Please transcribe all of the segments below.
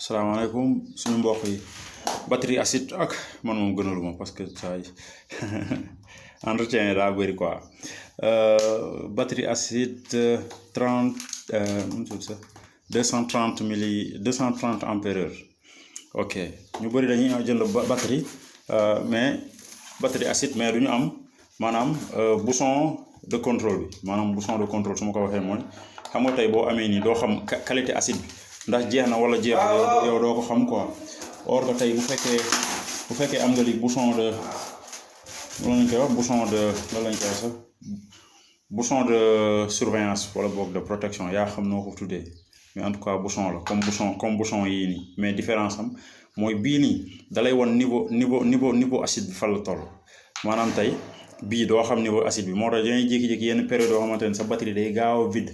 salaamaaleykum suñu mbokk yi batterie acide ak man moom gënaluma parce que saa yi entretien yi daa bëri quoi batterie acide 230 ampères heure ok ñu bëri dañuy jënd batterie mais batterie acide mais duñu am maanaam bouchon de contrôle bi maanaam bouchon de contrôle su ma ko waxee mooy xam nga tey boo amee nii doo xam qualité acide bi ndax jeex na wala jeex yow doo ko xam quoi or que tey bu fekkee am nga li bouchon de lan lañ koy wax bouchon de lan lañ koy wax sax bouchon de surveillance wala boog de protection yaa xam noo ko tuddee mais en tout cas bouchon la comme bouchon yii nii mais différence am mooy bii nii dalay won niveau acide bi fan la toll maanaam tey bii doo xam niveau acide bi moo tax dañuy jékki-jékki yenn période yoo xamante ne sa batterie day gaaw a vide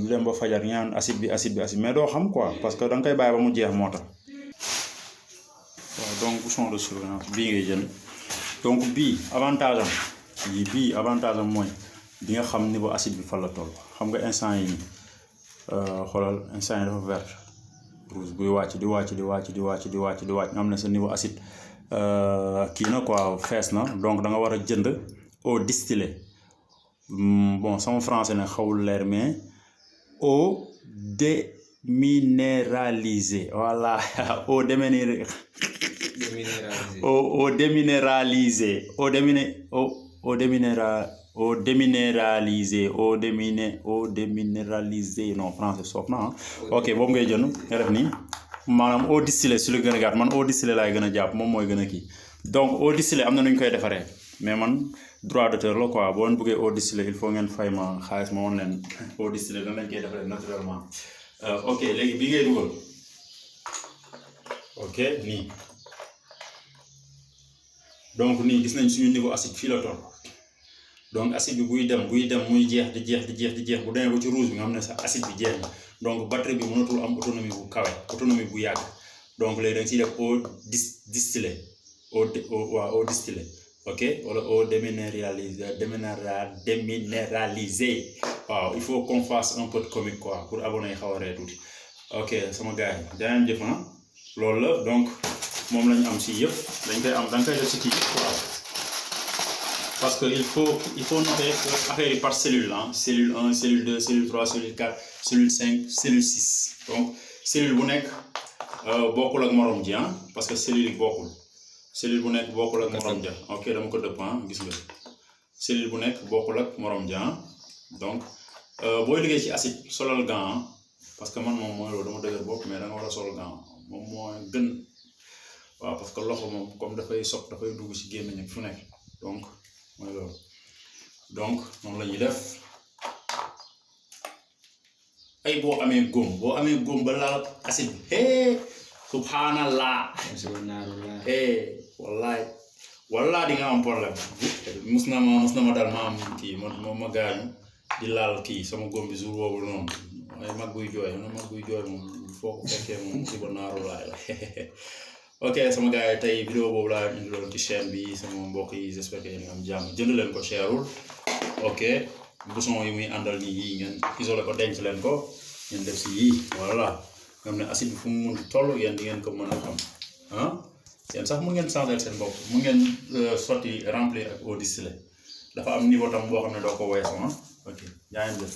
lu dem ba fajar ñaan acide bi mais doo xam quoi parce que da nga koy bàyyi ba mu jeex moo tax waaw donc bouchon de surveillance bii ngay jël donc bii avantage am mooy di nga xam niveau acide bi fan la toll xam nga instant yi nii xoolal instant yi dafa vert rouge buy wàcc di wàcc nga xam ne sa niveau acide kii na quoi fees na donc da nga war a jënd eau distillée bon sama français ne xawul leer mais eau déminéralisée voilà eau déminéralisée non français soof na ok boobu ngay jënd nga def nii maanaam eau distillée su lu gën a gàtt man eau distillée laay gën a jàpp moom mooy gën a kii donc eau distillée am na nu ñu koy defaree mais man droit d'auteur la quoi boo leen bëggee eau distillée il faut ngeen fay ma xaalis ma woon leen eau distillée nan lañ koy defaree naturellement ok léegi bii ngay dugal ok nii donc nii gis nañ suñu niveau acide fii la toll donc acide bi buy dem muy jeex di jeex bu demee ba ci rouge bi nga xam ne sax acide bi jeex na donc batterie bi mënatul am autonomie bu kawe autonomie bu yàgg donc léegi da nga ciy def eau distillée eau distillée ok wala eau déminéralisée waaw il faut qu'on fasse un peu de comique quoi pour abonné yi xaw a ree tuuti ok sama gars yi daneen jëf na loolu la donc moom lañu am si yëpp dañ koy am da nga koy def si kii waaw parce que il faut noter affaire yi par cellule cellule 1 cellule 2 cellule 3 cellule 4 cellule 5 cellule 6 donc cellule bu nekk bokkul ak morom ji parce que cellule yi bokkul cellule bu nekk bokkul ak morom ja ok dama ko dëpp gis nga cellule bu nekk bokkul ak morom ja donc booy liggéey ci acide solal gant parce que man moom mooy loolu dama dëgër bopp mais da nga war a sol gant moom mooy gën waaw parce que loxo moom comme dafay dugg ci gémmiñ ak fu nekk donc mooy loolu donc moom la ñuy def ay boo amee góom ba laal acide bi subhanallah wallaay di nga am problème mus na ma dal ma am kii ma gaañu di laal kii sama góom bi jour boobu noonu ay mag buy jooy moom foo ko fekkee moom si ba naaru laay la ok sama gars yi tey vidéo boobu laa indi loon ci chaîne bi sama mbokk yi j'espère que yéen nga am jàmm jënd leen ko cherul ok bouchon yi muy àndal nii yii ngeen isolé ko denc leen ko ngeen def si yii voilà nga xam ne acide bi fu mu mun toll yéen di ngeen ko mën a xam yéen sax mu ngeen changer seen bopp mu ngeen sotti remplir ak eau distillée dafa am niveau tam boo xam ne doo ko weesoo ok yaa ngi def